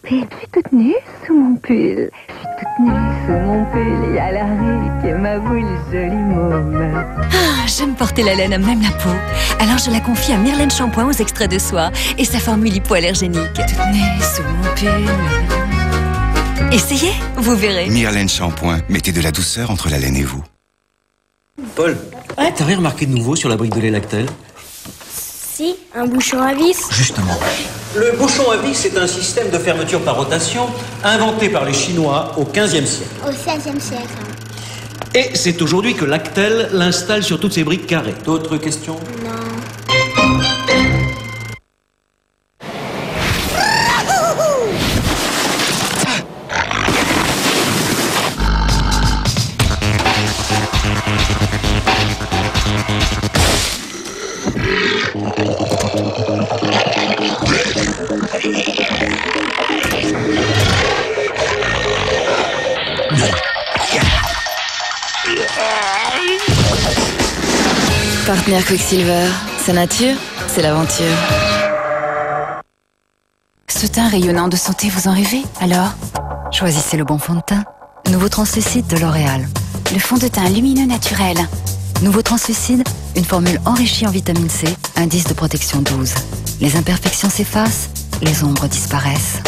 Je suis toute nue sous mon pull. Je suis toute nue sous mon pull. Il y a Larry qui est ma boule, joli môme. Ah, j'aime porter la laine à même la peau. Alors je la confie à Myrlène Shampoing aux extraits de soie et sa formule hypoallergénique. Toute nue sous mon pull. Essayez, vous verrez. Myrlène Shampoing, mettez de la douceur entre la laine et vous. Paul, t'as rien remarqué de nouveau sur la brique de lait Lactel? Si, un bouchon à vis. Justement. Le bouchon à vis, c'est un système de fermeture par rotation inventé par les Chinois au XVe siècle. Au XVIe siècle. Et c'est aujourd'hui que Lactel l'installe sur toutes ses briques carrées. D'autres questions? Non. Partenaire Quicksilver, sa nature, c'est l'aventure. Ce teint rayonnant de santé, vous en rêvez? Alors, choisissez le bon fond de teint. Nouveau translucide de L'Oréal. Le fond de teint lumineux naturel. Nouveau translucide, une formule enrichie en vitamine C, indice de protection 12. Les imperfections s'effacent, les ombres disparaissent.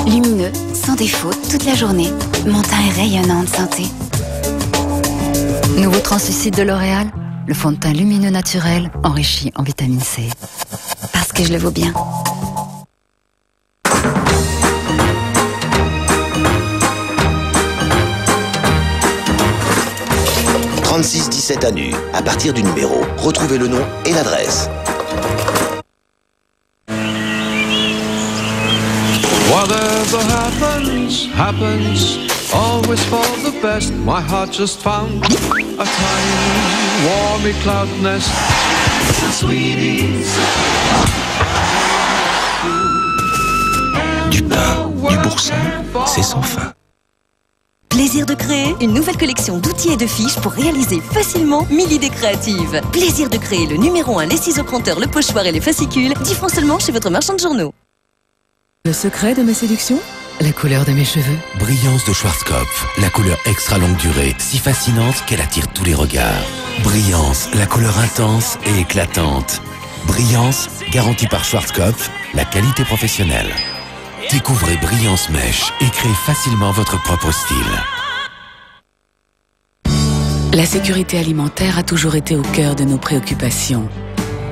Lumineux, sans défaut, toute la journée. Mon teint est rayonnant de santé. Nouveau translucide de L'Oréal, le fond de teint lumineux naturel, enrichi en vitamine C. Parce que je le vaux bien. « 3617 à nu. À partir du numéro, retrouvez le nom et l'adresse. Whatever happens, happens. Always for the best. My heart just found a tiny, warmy cloud nest. Du pain, du boursin, c'est sans fin. Plaisir de créer, une nouvelle collection d'outils et de fiches pour réaliser facilement 1000 idées créatives. Plaisir de créer, le numéro 1, les ciseaux compteurs, le pochoir et les fascicules, 10 francs seulement chez votre marchand de journaux. Le secret de mes séductions? La couleur de mes cheveux. Brillance de Schwarzkopf, la couleur extra longue durée, si fascinante qu'elle attire tous les regards. Brillance, la couleur intense et éclatante. Brillance, garantie par Schwarzkopf, la qualité professionnelle. Découvrez Brillance Mèche et créez facilement votre propre style. La sécurité alimentaire a toujours été au cœur de nos préoccupations.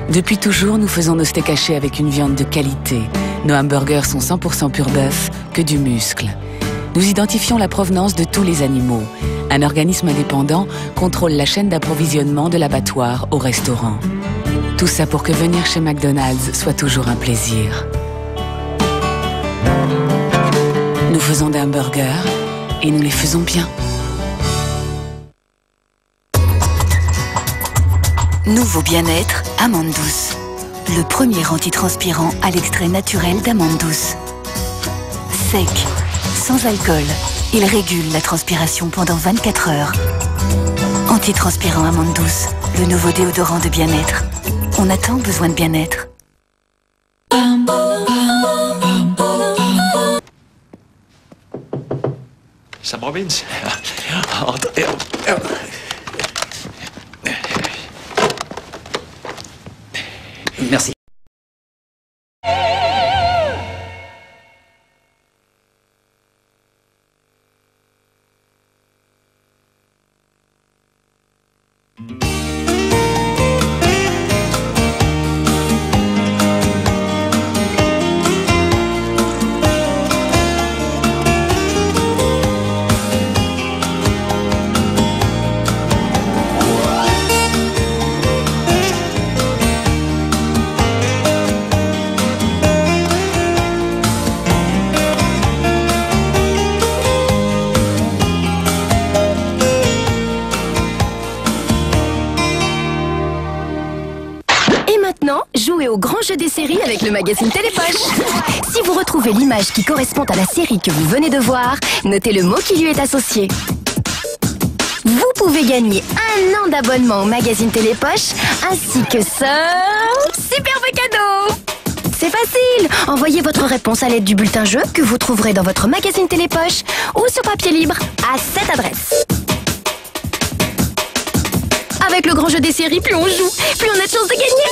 Depuis toujours, nous faisons nos steaks hachés avec une viande de qualité. Nos hamburgers sont 100% pur bœuf, que du muscle. Nous identifions la provenance de tous les animaux. Un organisme indépendant contrôle la chaîne d'approvisionnement de l'abattoir au restaurant. Tout ça pour que venir chez McDonald's soit toujours un plaisir. Nous faisons des hamburgers et nous les faisons bien. Nouveau bien-être, amande douce. Le premier antitranspirant à l'extrait naturel d'amande douce. Sec, sans alcool, il régule la transpiration pendant 24 heures. Antitranspirant amande douce, le nouveau déodorant de bien-être. On a tant besoin de bien-être. Sam Robbins. Merci. Jouez au grand jeu des séries avec le magazine Télépoche. Si vous retrouvez l'image qui correspond à la série que vous venez de voir, notez le mot qui lui est associé. Vous pouvez gagner 1 an d'abonnement au magazine Télépoche ainsi que ce superbe cadeau. C'est facile! Envoyez votre réponse à l'aide du bulletin jeu que vous trouverez dans votre magazine Télépoche ou sur papier libre à cette adresse. Avec le grand jeu des séries, plus on joue, plus on a de chances de gagner.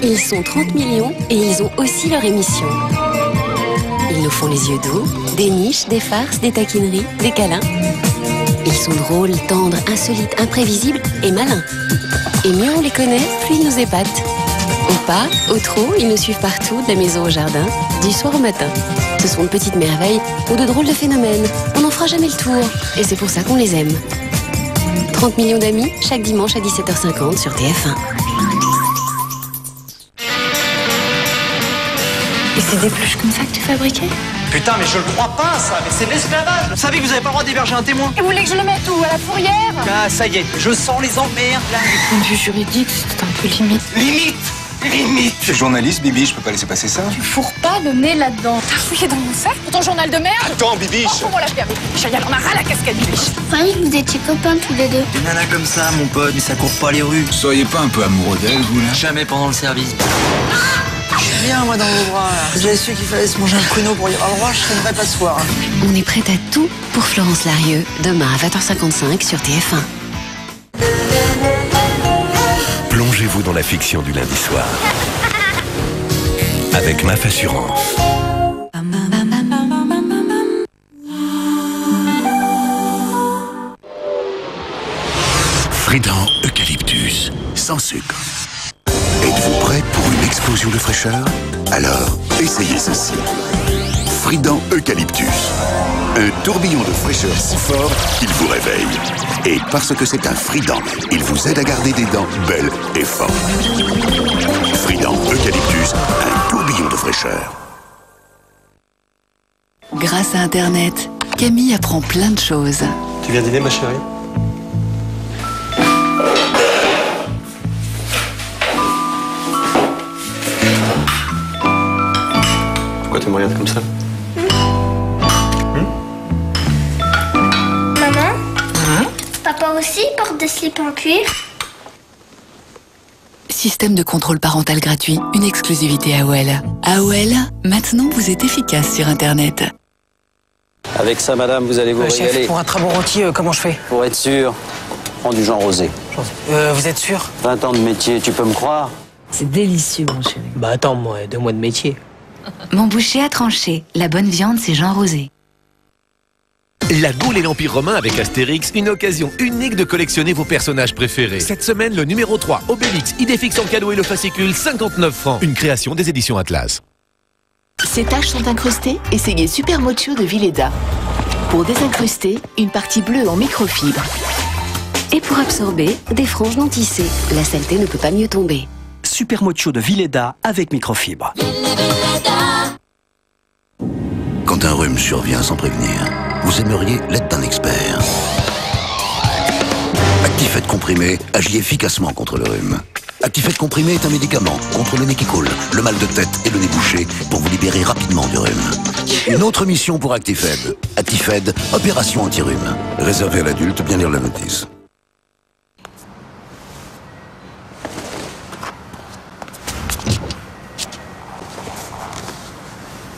Ils sont 30 millions et ils ont aussi leur émission. Ils nous font les yeux doux, des niches, des farces, des taquineries, des câlins. Ils sont drôles, tendres, insolites, imprévisibles et malins. Et mieux on les connaît, plus ils nous épatent. Au pas, au trot, ils nous suivent partout, de la maison au jardin, du soir au matin. Ce sont de petites merveilles ou de drôles de phénomènes. On n'en fera jamais le tour et c'est pour ça qu'on les aime. 30 millions d'amis, chaque dimanche à 17h50 sur TF1. Et c'est des peluches comme ça que tu fabriquais? Putain, mais je le crois pas, ça. Mais c'est de l'esclavage. Vous savez que vous avez pas le droit d'héberger un témoin. Et vous voulez que je le mette où? À la fourrière? Ah, ça y est, je sens les emmerdes, là. Du point de vue juridique, c'est un peu limite. Limite. Je suis journaliste, Bibi, je peux pas laisser passer ça. Tu fourres pas le nez là-dedans. T'as fouillé dans mon sac? Ton journal de merde? Attends, Bibiche. Oh, comment la faire, Bibiche? Il en a ras la casquette, Bibiche. Croyez que vous étiez copains tous les deux. Des nanas comme ça, mon pote, mais ça court pas les rues. Soyez pas un peu amoureux d'elle, vous, là? Jamais pendant le service. Je suis bien, moi, dans vos bras, là. J'avais su qu'il fallait se manger un pruneau pour y avoir le droit, je serais une vraie passoire. On est prête à tout pour Florence Larieux, demain à 20h55 sur TF1. Plongez-vous dans la fiction du lundi soir. Avec MAF Assurance. Frident Eucalyptus, sans sucre. Êtes-vous prêt pour une explosion de fraîcheur? Alors, essayez ceci. Frident Eucalyptus. Un tourbillon de fraîcheur si fort qu'il vous réveille. Et parce que c'est un Frident, il vous aide à garder des dents belles et fortes. Frident Eucalyptus, un tourbillon de fraîcheur. Grâce à Internet, Camille apprend plein de choses. Tu viens dîner, ma chérie? Pourquoi tu me regardes comme ça? Maman? Papa aussi porte des slips en cuir? Système de contrôle parental gratuit, une exclusivité AOL. AOL, maintenant vous êtes efficace sur Internet. Avec ça, madame, vous allez vous régaler. Chef, pour un très bon rôti, comment je fais? Pour être sûr, prends du Jean Rosé. Vous êtes sûr? 20 ans de métier, tu peux me croire? C'est délicieux, mon chéri. Bah attends, moi, 2 mois de métier. Mon boucher a tranché. La bonne viande, c'est Jean Rosé. La Gaule et l'Empire romain avec Astérix, une occasion unique de collectionner vos personnages préférés. Cette semaine, le numéro 3, Obélix, Idéfix en cadeau et le fascicule, 59 francs. Une création des éditions Atlas. Ces taches sont incrustées, essayez Super Mocho de Villeda. Pour désincruster, une partie bleue en microfibre. Et pour absorber, des franges non tissées. La saleté ne peut pas mieux tomber. Super Mocho de Villeda avec microfibre. Quand un rhume survient sans prévenir, vous aimeriez l'aide d'un expert. Actifed comprimé agit efficacement contre le rhume. Actifed comprimé est un médicament contre le nez qui coule, le mal de tête et le nez bouché pour vous libérer rapidement du rhume. Une autre mission pour Actifed. Actifed, opération anti-rhume. Réservé à l'adulte, bien lire la notice.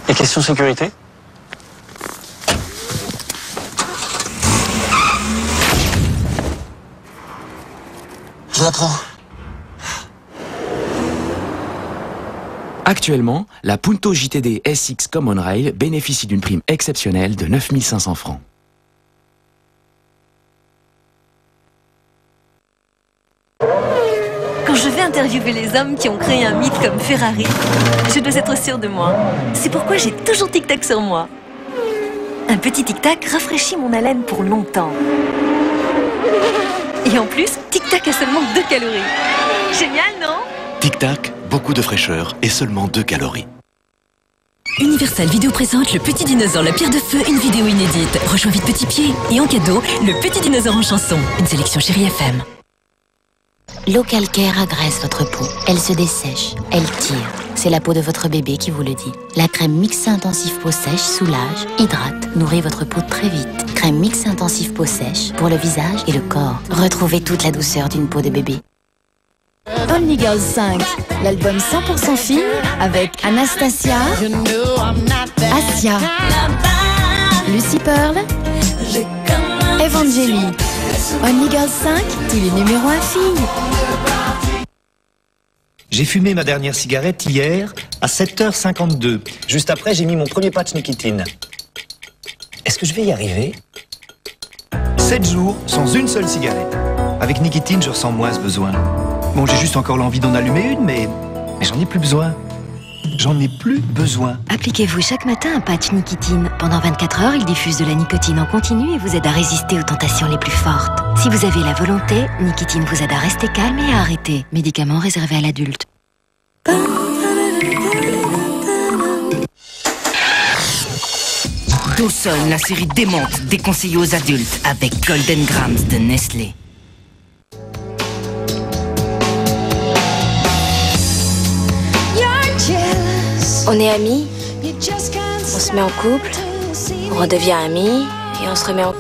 Et question sécurité? Je la prends. Actuellement, la Punto JTD SX Common Rail bénéficie d'une prime exceptionnelle de 9 500 francs. Quand je vais interviewer les hommes qui ont créé un mythe comme Ferrari, je dois être sûre de moi. C'est pourquoi j'ai toujours Tic Tac sur moi. Un petit Tic Tac rafraîchit mon haleine pour longtemps. Et en plus, Tic Tac a seulement 2 calories. Génial, non? Tic Tac, beaucoup de fraîcheur et seulement 2 calories. Universal Vidéo présente Le Petit Dinosaure, la pierre de feu, une vidéo inédite. Rejoins vite Petit Pied et en cadeau, Le Petit Dinosaure en chanson. Une sélection Chérie FM. L'eau calcaire agresse votre peau. Elle se dessèche, elle tire. C'est C'est la peau de votre bébé qui vous le dit. La crème Mix Intensif Peau Sèche soulage, hydrate, nourrit votre peau très vite. Crème Mix Intensif Peau Sèche pour le visage et le corps. Retrouvez toute la douceur d'une peau de bébé. Only Girls 5, l'album 100% filles avec Anastasia, Asia, Lucy Pearl, Evangélie. Only Girls 5, tous les numéros 1 filles. J'ai fumé ma dernière cigarette hier à 7h52. Juste après, j'ai mis mon premier patch nicotine. Est-ce que je vais y arriver? 7 jours sans une seule cigarette. Avec nicotine, je ressens moins ce besoin. Bon, j'ai juste encore l'envie d'en allumer une, mais j'en ai plus besoin. J'en ai plus besoin. Appliquez-vous chaque matin un patch nicotine. Pendant 24 heures, il diffuse de la nicotine en continu et vous aide à résister aux tentations les plus fortes. Si vous avez la volonté, nicotine vous aide à rester calme et à arrêter. Médicament réservé à l'adulte. Dawson, la série démente déconseillée aux adultes avec Golden Grams de Nestlé. On est amis, on se met en couple, on redevient amis et on se remet en couple.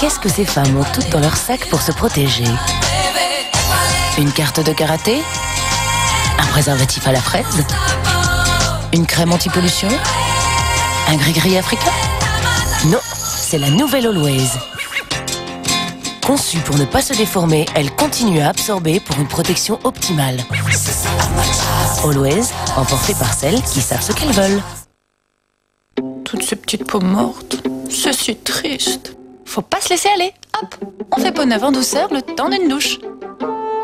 Qu'est-ce que ces femmes ont toutes dans leur sac pour se protéger? Une carte de karaté? Un préservatif à la fraise? Une crème anti-pollution? Un gris-gris africain? Non, c'est la nouvelle Always. Conçue pour ne pas se déformer, elle continue à absorber pour une protection optimale. Always, emportée par celles qui savent ce qu'elles veulent. Toutes ces petites peaux mortes, c'est si triste. Faut pas se laisser aller. Hop, on fait peau neuve en douceur le temps d'une douche.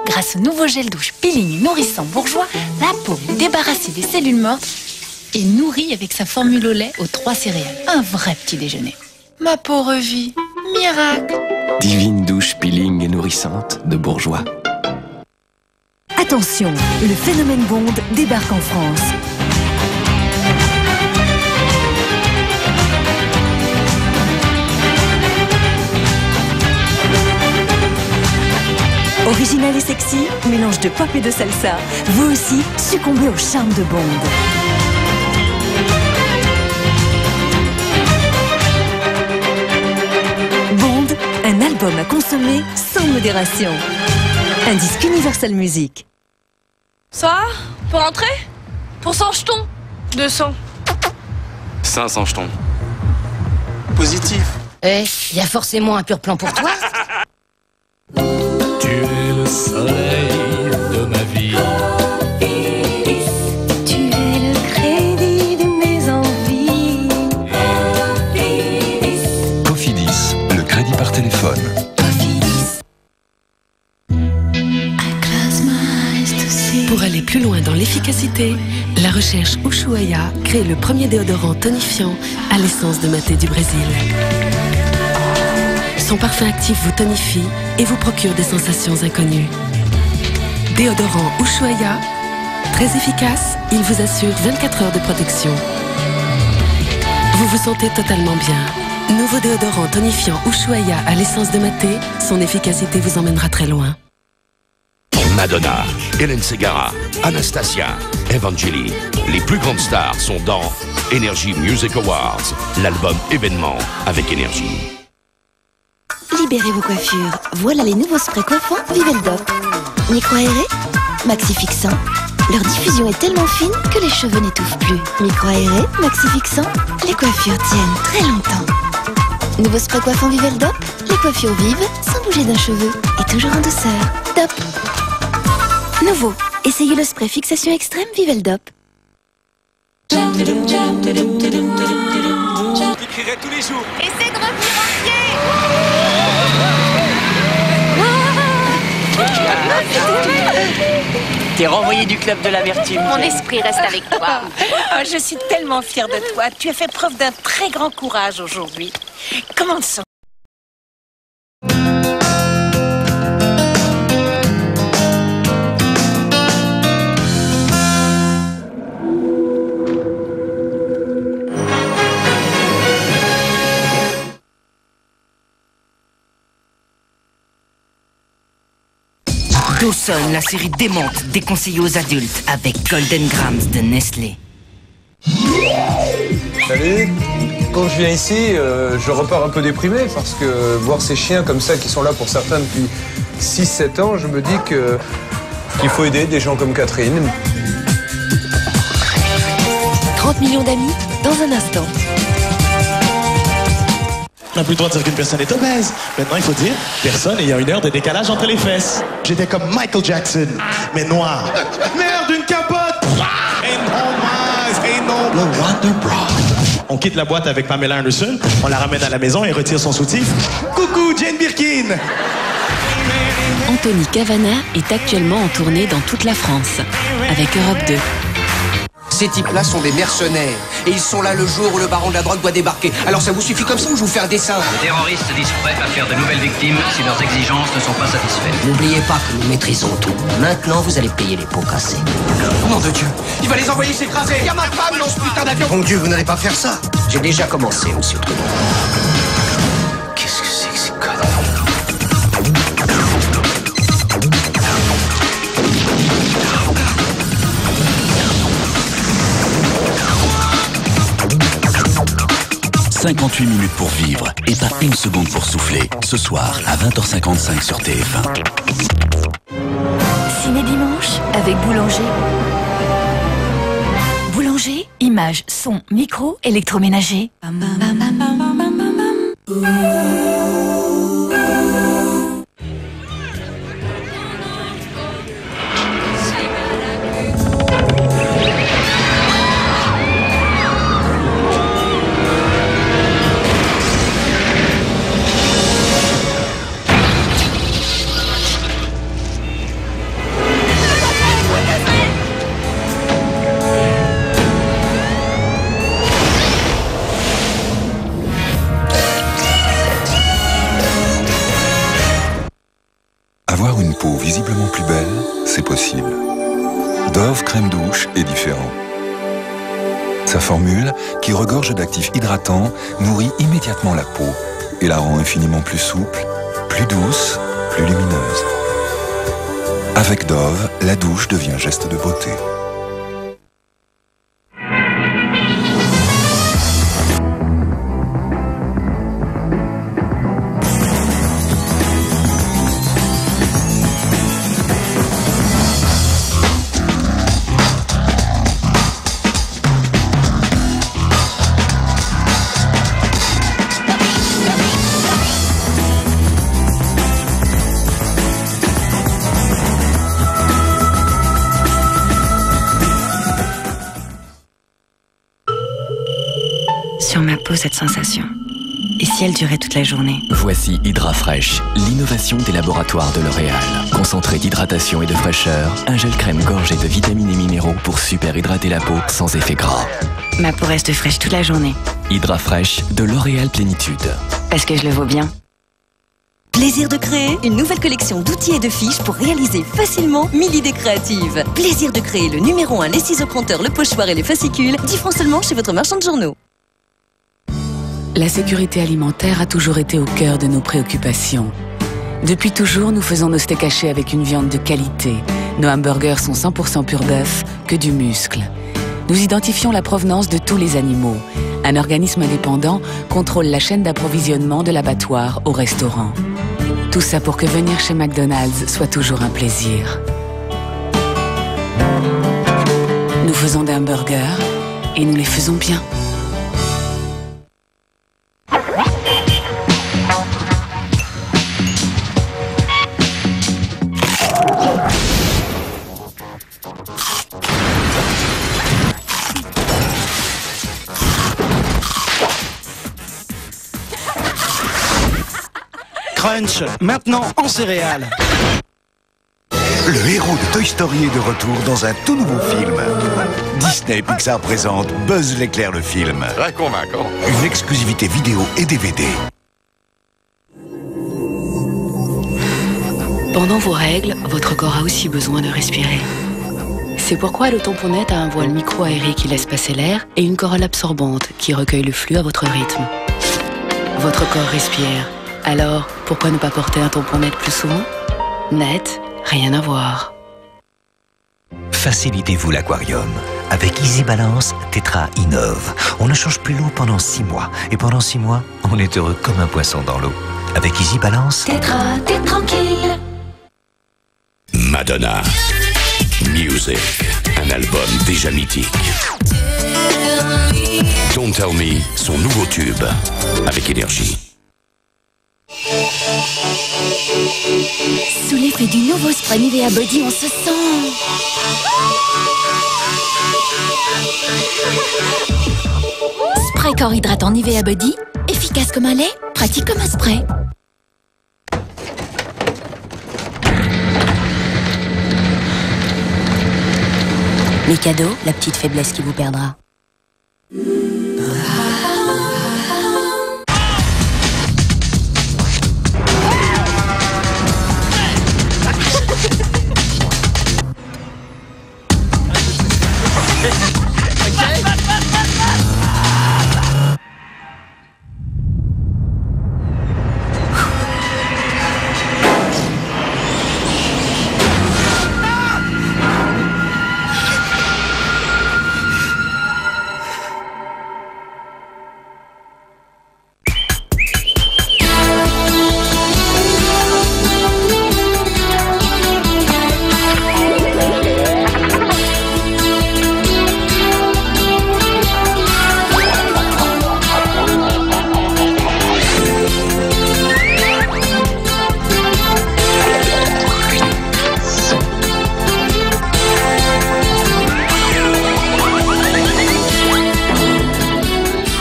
Grâce au nouveau gel douche peeling nourrissant bourgeois, la peau est débarrassée des cellules mortes et nourrie avec sa formule au lait aux 3 céréales. Un vrai petit déjeuner. Ma peau revit. Miracle. Divine douche peeling et nourrissante de Bourgeois. Attention, le phénomène Bond débarque en France. Original et sexy, mélange de pop et de salsa. Vous aussi, succombez au charme de Bond. Bond, un album à consommer sans modération. Un disque Universal Music. Ça, pour rentrer? Pour 100 jetons. 200. 500 jetons. Positif. Eh, y a forcément un pur plan pour toi. Tu es le soleil de ma vie. Tu es le crédit de mes envies. Cofidis, le crédit par téléphone. Pour aller plus loin dans l'efficacité, la recherche Ushuaia crée le premier déodorant tonifiant à l'essence de maté du Brésil. Son parfum actif vous tonifie et vous procure des sensations inconnues. Déodorant Ushuaia, très efficace, il vous assure 24 heures de protection. Vous vous sentez totalement bien. Nouveau déodorant tonifiant Ushuaia à l'essence de maté, son efficacité vous emmènera très loin. Madonna, Hélène Ségara, Anastasia, Evangeli. Les plus grandes stars sont dans Energy Music Awards, l'album événement avec Energy. Libérez vos coiffures. Voilà les nouveaux sprays coiffants Viveldop. Micro-aérés, maxi-fixants. Leur diffusion est tellement fine que les cheveux n'étouffent plus. Micro-aérés, maxi-fixants, les coiffures tiennent très longtemps. Nouveau spray coiffant Viveldop, les coiffures vivent sans bouger d'un cheveu et toujours en douceur. Top. Nouveau, essayez le spray fixation extrême Viveldop. J'écrirai tous les jours. Essaie de revenir en pied. T'es renvoyé du club de l'amertume. Mon esprit reste avec toi. Oh, je suis tellement fière de toi. Tu as fait preuve d'un très grand courage aujourd'hui. Commençons. Dawson, la série démente déconseillée aux adultes avec Golden Grams de Nestlé. Salut. Quand je viens ici, je repars un peu déprimé parce que voir ces chiens comme ça qui sont là pour certains depuis 6-7 ans, je me dis qu'il faut aider des gens comme Catherine. 30 millions d'amis dans un instant. On n'a plus le droit de dire qu'une personne est obèse. Maintenant, il faut dire personne ayant 1 heure de décalage entre les fesses. J'étais comme Michael Jackson, mais noir. Merde, une capote! Et non, le Wonder Bra. On quitte la boîte avec Pamela Anderson, on la ramène à la maison et retire son soutif. Coucou, Jane Birkin! Anthony Cavana est actuellement en tournée dans toute la France, avec Europe 2. Ces types-là sont des mercenaires. Et ils sont là le jour où le baron de la drogue doit débarquer. Alors ça vous suffit comme ça ou je vous fais un dessin? Les terroristes disent prêts à faire de nouvelles victimes si leurs exigences ne sont pas satisfaites. N'oubliez pas que nous maîtrisons tout. Maintenant, vous allez payer les pots cassés. Nom de Dieu, il va les envoyer s'écraser. Il y a ma femme dans ce putain d'avion. Mon Dieu, vous n'allez pas faire ça. J'ai déjà commencé, monsieur Trudeau. Qu'est-ce que c'est que ces conneries? 58 minutes pour vivre et pas une seconde pour souffler. Ce soir à 20h55 sur TF1. Ciné dimanche avec Boulanger. Boulanger, images, son, micro, électroménager. Avoir une peau visiblement plus belle, c'est possible. Dove Crème Douche est différent. Sa formule, qui regorge d'actifs hydratants, nourrit immédiatement la peau et la rend infiniment plus souple, plus douce, plus lumineuse. Avec Dove, la douche devient un geste de beauté. Sur ma peau, cette sensation. Et si elle durait toute la journée? Voici Hydra Fresh, l'innovation des laboratoires de L'Oréal. Concentré d'hydratation et de fraîcheur, un gel crème gorgé de vitamines et minéraux pour super hydrater la peau sans effet gras. Ma peau reste fraîche toute la journée. Hydra Fresh de L'Oréal Plénitude. Parce que je le vaux bien. Plaisir de créer, une nouvelle collection d'outils et de fiches pour réaliser facilement 1000 idées créatives. Plaisir de créer le numéro 1, les ciseaux compteurs, le pochoir et les fascicules, 10 francs seulement chez votre marchand de journaux. La sécurité alimentaire a toujours été au cœur de nos préoccupations. Depuis toujours, nous faisons nos steaks hachés avec une viande de qualité. Nos hamburgers sont 100% pur bœuf, que du muscle. Nous identifions la provenance de tous les animaux. Un organisme indépendant contrôle la chaîne d'approvisionnement de l'abattoir au restaurant. Tout ça pour que venir chez McDonald's soit toujours un plaisir. Nous faisons des hamburgers et nous les faisons bien. Crunch, maintenant en céréales. Le héros de Toy Story est de retour dans un tout nouveau film. Disney Pixar présente Buzz l'éclair le film. Très convaincant. Une exclusivité vidéo et DVD. Pendant vos règles, votre corps a aussi besoin de respirer. C'est pourquoi le tamponnette a un voile micro-aéré qui laisse passer l'air et une corolle absorbante qui recueille le flux à votre rythme. Votre corps respire. Alors, pourquoi ne pas porter un tamponnette plus souvent? Net, rien à voir. Facilitez-vous l'aquarium. Avec Easy Balance, Tetra innove. On ne change plus l'eau pendant 6 mois. Et pendant 6 mois, on est heureux comme un poisson dans l'eau. Avec Easy Balance... Tetra, t'es tranquille. Madonna. Music. Un album déjà mythique. Don't Tell Me, son nouveau tube. Avec énergie. Sous l'effet du nouveau spray Nivea Body, on se sent... Spray corps hydratant Nivea Body, efficace comme un lait, pratique comme un spray. Mikado, la petite faiblesse qui vous perdra.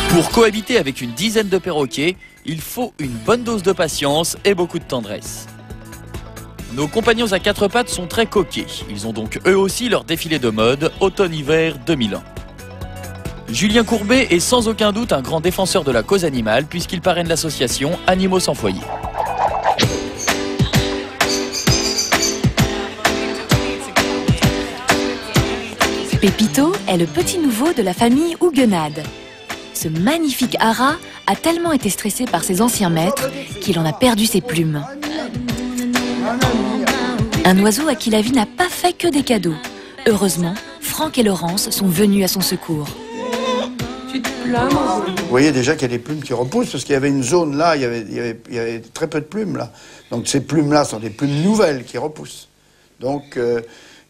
Pour cohabiter avec une dizaine de perroquets, il faut une bonne dose de patience et beaucoup de tendresse. Nos compagnons à quatre pattes sont très coquets. Ils ont donc eux aussi leur défilé de mode automne-hiver 2001. Julien Courbet est sans aucun doute un grand défenseur de la cause animale puisqu'il parraine l'association Animaux sans foyer. Pépito est le petit nouveau de la famille Huguenade. Ce magnifique hara a tellement été stressé par ses anciens maîtres qu'il en a perdu ses plumes. Un oiseau à qui la vie n'a pas fait que des cadeaux. Heureusement, Franck et Laurence sont venus à son secours. Vous voyez déjà qu'il y a des plumes qui repoussent parce qu'il y avait une zone là, il y avait très peu de plumes là. Donc ces plumes-là sont des plumes nouvelles qui repoussent. Donc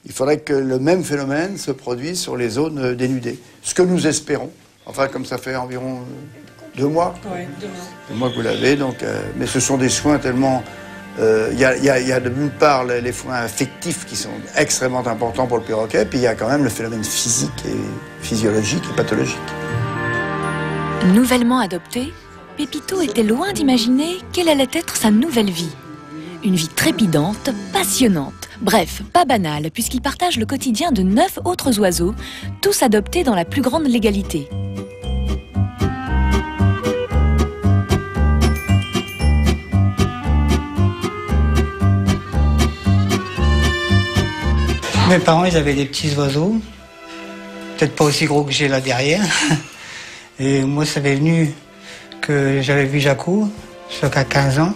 il faudrait que le même phénomène se produise sur les zones dénudées. Ce que nous espérons. Enfin, comme ça fait environ 2 mois. Oui, 2 mois. 2 mois que vous l'avez, donc. Mais ce sont des soins tellement. Il y a d'une part les soins affectifs qui sont extrêmement importants pour le perroquet, puis il y a quand même le phénomène physique et physiologique et pathologique. Nouvellement adopté, Pépito était loin d'imaginer quelle allait être sa nouvelle vie. Une vie trépidante, passionnante. Bref, pas banale, puisqu'il partage le quotidien de 9 autres oiseaux, tous adoptés dans la plus grande légalité. Mes parents, ils avaient des petits oiseaux, peut-être pas aussi gros que j'ai là derrière. Et moi, ça m'est venu que j'avais vu Jaco, ce qui a 15 ans.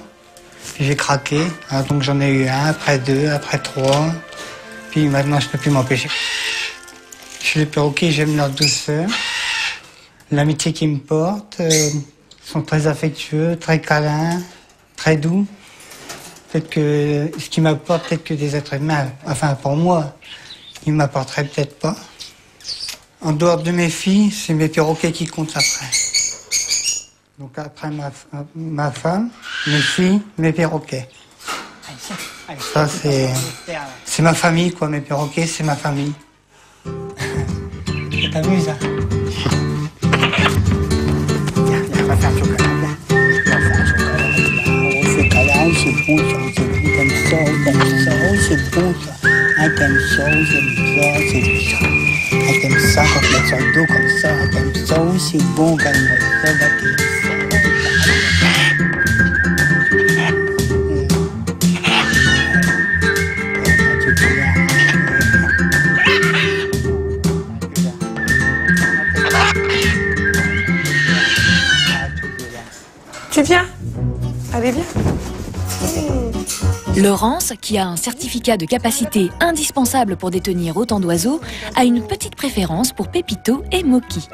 Puis j'ai craqué. Alors, donc j'en ai eu un, après 2, après 3. Puis maintenant je ne peux plus m'empêcher. Chez les perroquets, j'aime leur douceur, l'amitié qu'ils me portent. Ils sont très affectueux, très câlins, très doux. Peut-être que ce qu'ils m'apportent, peut-être que des êtres humains, enfin pour moi, ils ne m'apporteraient peut-être pas. En dehors de mes filles, c'est mes perroquets qui comptent après. Donc après ma femme, mes filles, mes perroquets. Ça c'est ma famille quoi, mes perroquets c'est ma famille. Ça t'amuse hein? Viens, on va faire un chocolat. Viens, on va faire un chocolat. Oh, chocolat, c'est bon ça, t'aimes ça, oh, c'est bon ça. Ah, t'aimes ça, c'est ça. Ah, t'aimes ça quand tu mets sur le dos comme ça. Ah, t'aimes ça, oh, c'est bon quand même. Ça, là, t'aimes ça. Tu viens? Allez, viens. Laurence, qui a un certificat de capacité indispensable pour détenir autant d'oiseaux, a une petite préférence pour Pépito et Moki.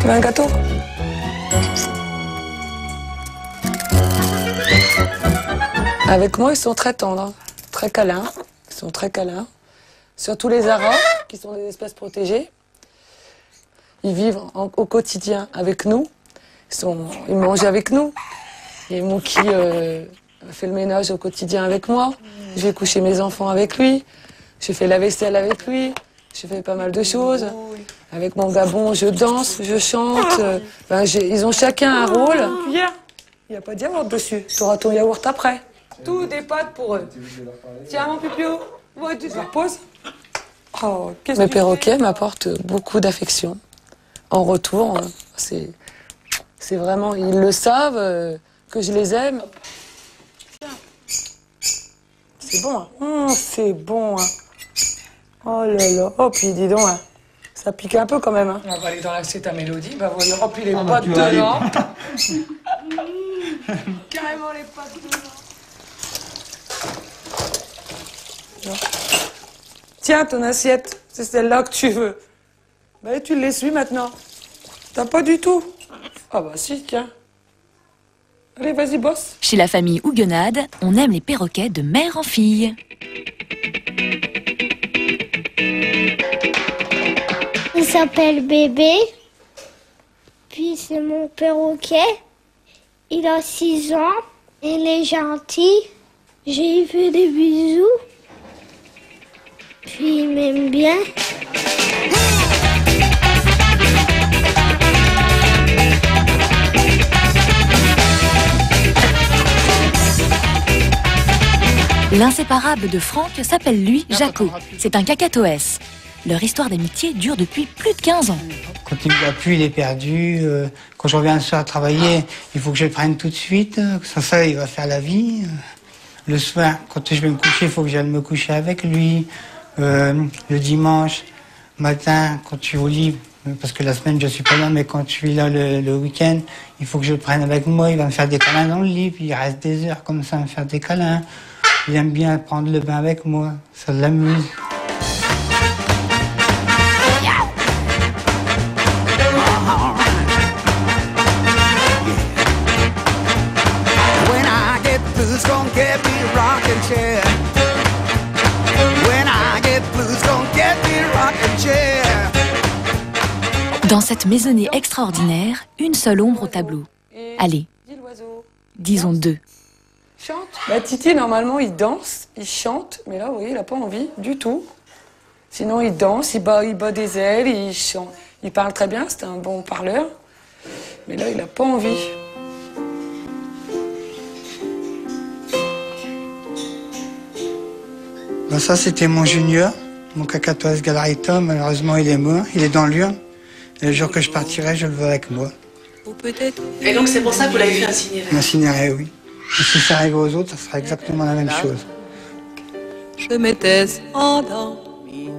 Tu veux un gâteau? Avec moi, ils sont très tendres, très câlins. Ils sont très câlins. Surtout les haras, qui sont des espèces protégées. Ils vivent au quotidien avec nous. Ils mangent avec nous. Et Moki fait le ménage au quotidien avec moi. Je vais coucher mes enfants avec lui. Je fais la vaisselle avec lui. Je fais pas mal de choses. Avec mon Gabon, je danse, je chante. Ils ont chacun un rôle. Il n'y a pas de yaourt dessus. Tu auras ton yaourt après. Tout des pâtes pour eux. Tiens, mon pupio. Ouais, tu te la poses. Oh, mes perroquets m'apportent beaucoup d'affection. En retour, c'est vraiment, ils le savent, que je les aime. C'est bon, hein. C'est bon, hein. Oh là là, oh puis dis donc, hein. Ça pique un peu quand même. Hein. On va aller dans l'assiette à Mélodie, bah voilà, oh puis les pâtes dedans. Carrément les pâtes dedans. Tiens, ton assiette, c'est celle-là que tu veux. Bah, tu l'essuies maintenant. T'as pas du tout. Ah bah si, tiens. Allez, vas-y, bosse. Chez la famille Huguenade, on aime les perroquets de mère en fille. Il s'appelle Bébé. Puis c'est mon perroquet. Il a 6 ans. Il est gentil. J'ai fait des bisous. Puis il m'aime bien. L'inséparable de Franck s'appelle lui Jaco. C'est un cacatoès. Leur histoire d'amitié dure depuis plus de 15 ans. Quand il ne va plus, il est perdu. Quand je reviens le soir à travailler, il faut que je le prenne tout de suite. Sans ça, il va faire la vie. Le soir, quand je vais me coucher, il faut que j'aille me coucher avec lui. Le dimanche matin, quand je suis au lit, parce que la semaine, je suis pas là, mais quand je suis là le week-end, il faut que je le prenne avec moi. Il va me faire des câlins dans le lit, puis il reste des heures comme ça à me faire des câlins. Il aime bien prendre le bain avec moi. Ça l'amuse. Dans cette maisonnée extraordinaire, une seule ombre au tableau. Allez, disons 2. Chante. Bah, Titi, normalement, il danse, il chante, mais là, oui, il n'a pas envie du tout. Sinon, il danse, il bat des ailes, il chante. Il parle très bien, c'est un bon parleur. Mais là, il n'a pas envie. Ben ça, c'était mon junior, mon cacatoès Galarita. Malheureusement, il est mort, il est dans l'urne. Et le jour que je partirai, je le veux avec moi. Et donc, c'est pour ça que vous l'avez fait incinérer? Incinérer, oui. Et si ça arrive aux autres, ça sera exactement la même chose. Je m'étais endormi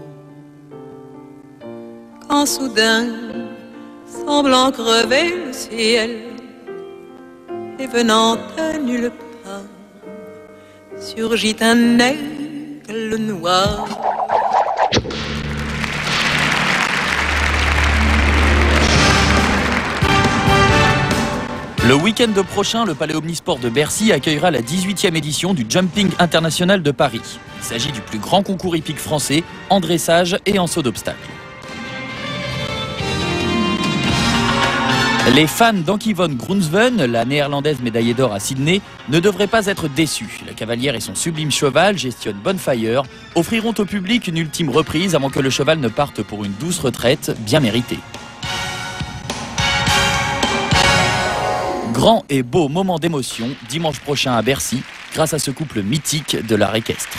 quand soudain, semblant crever le ciel, et venant de nulle part, surgit un aigle noir. Le week-end prochain, le Palais Omnisport de Bercy accueillera la 18e édition du Jumping International de Paris. Il s'agit du plus grand concours hippique français en dressage et en saut d'obstacles. Les fans d'Ankie van Grunsven, la néerlandaise médaillée d'or à Sydney, ne devraient pas être déçus. La cavalière et son sublime cheval, gestionne Bonfire, offriront au public une ultime reprise avant que le cheval ne parte pour une douce retraite bien méritée. Grand et beau moment d'émotion dimanche prochain à Bercy grâce à ce couple mythique de l'art équestre.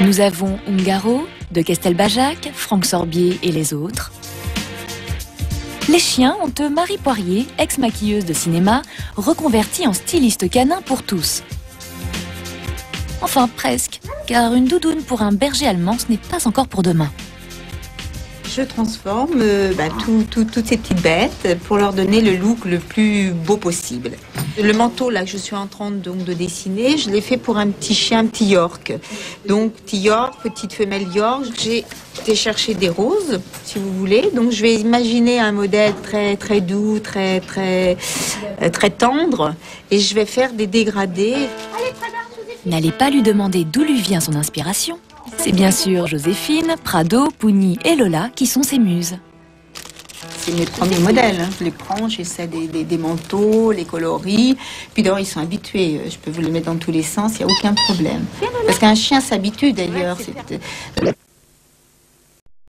Nous avons Ungaro, de Castelbajac, Franck Sorbier et les autres. Les chiens ont Marie Poirier, ex-maquilleuse de cinéma, reconvertie en styliste canin pour tous. Enfin, presque, car une doudoune pour un berger allemand, ce n'est pas encore pour demain. Je transforme toutes ces petites bêtes pour leur donner le look le plus beau possible. Le manteau là que je suis en train de dessiner, je l'ai fait pour un petit chien, un petit York. Donc petit York, petite femelle York. J'ai été chercher des roses, si vous voulez. Donc je vais imaginer un modèle très très doux, très tendre, et je vais faire des dégradés. N'allez pas lui demander d'où lui vient son inspiration. C'est bien sûr Joséphine, Prado, Pougny et Lola qui sont ses muses. C'est mes premiers modèles. Je les prends, j'essaie des manteaux, les coloris. Puis d'abord, ils sont habitués. Je peux vous les mettre dans tous les sens, il n'y a aucun problème. Parce qu'un chien s'habitue d'ailleurs.